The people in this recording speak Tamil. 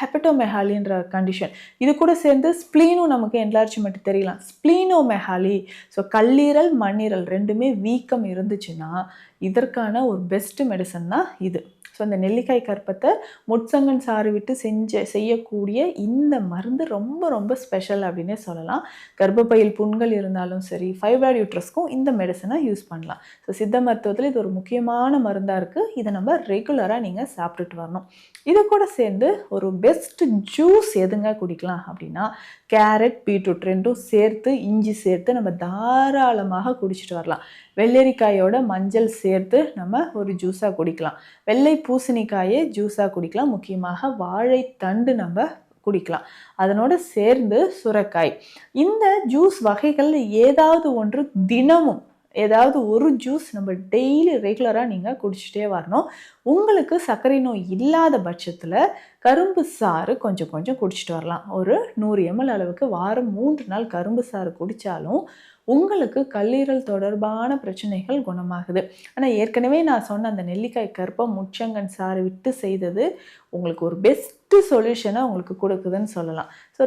ஹெப்படோமெகாலின்ற கண்டிஷன். இது கூட சேர்ந்து ஸ்ப்ளீனும் நமக்கு என்லார்ஜ்மெண்ட் தெரியலாம். ஸ்ப்ளீனோமெகாலி. ஸோ கல்லீரல், மண்ணீரல் 2மே வீக்கம் இருந்துச்சுன்னா, இதற்கான ஒரு பெஸ்ட் மெடிசன் தான் இது. ஸோ இந்த நெல்லிக்காய் கற்பத்தை முட்சங்கன் சாறு விட்டு செய்யக்கூடிய இந்த மருந்து ரொம்ப ரொம்ப ஸ்பெஷல் அப்படின்னே சொல்லலாம். கர்ப்பப்பையில் புண்கள் இருந்தாலும் சரி, ஃபைப்ராய்டு யூட்ரஸ்க்கும் இந்த மெடிசனை யூஸ் பண்ணலாம். ஸோ சித்த மருத்துவத்தில் இது ஒரு முக்கியமான மருந்தாக இருக்குது. இதை நம்ம ரெகுலராக நீங்கள் சாப்பிட்டுட்டு வரணும். இது கூட சேர்ந்து ஒரு பெஸ்ட் ஜூஸ் எதுங்க குடிக்கலாம் அப்படின்னா, கேரட், பீட்ரூட் 2ம் சேர்த்து, இஞ்சி சேர்த்து நம்ம தாராளமாக குடிச்சிட்டு வரலாம். வெள்ளரிக்காயோட மஞ்சள் சேர்த்து நம்ம ஒரு ஜூஸாக குடிக்கலாம். வெள்ளை பூசணிக்காயை ஜூஸாக குடிக்கலாம். முக்கியமாக வாழைத்தண்டு நம்ம குடிக்கலாம். அதனோட சேர்ந்து சுரைக்காய். இந்த ஜூஸ் வகைகளில் ஏதாவது ஒன்று தினமும் ஏதாவது ஒரு ஜூஸ் நம்ம டெய்லி ரெகுலராக நீங்கள் குடிச்சிட்டே வரணும். உங்களுக்கு சர்க்கரை நோய் இல்லாத பட்சத்தில் கரும்பு சாறு கொஞ்சம் கொஞ்சம் குடிச்சிட்டு வரலாம். ஒரு 100 ml அளவுக்கு வாரம் 3 நாள் கரும்பு சாறு குடித்தாலும் உங்களுக்கு கல்லீரல் தொடர்பான பிரச்சனைகள் குணமாகுது. ஆனால் ஏற்கனவே நான் சொன்ன அந்த நெல்லிக்காய் கற்பம் முட்சங்கன் சாறு விட்டு செய்தது உங்களுக்கு ஒரு பெஸ்ட்டு சொல்யூஷனை உங்களுக்கு கொடுக்குதுன்னு சொல்லலாம். ஸோ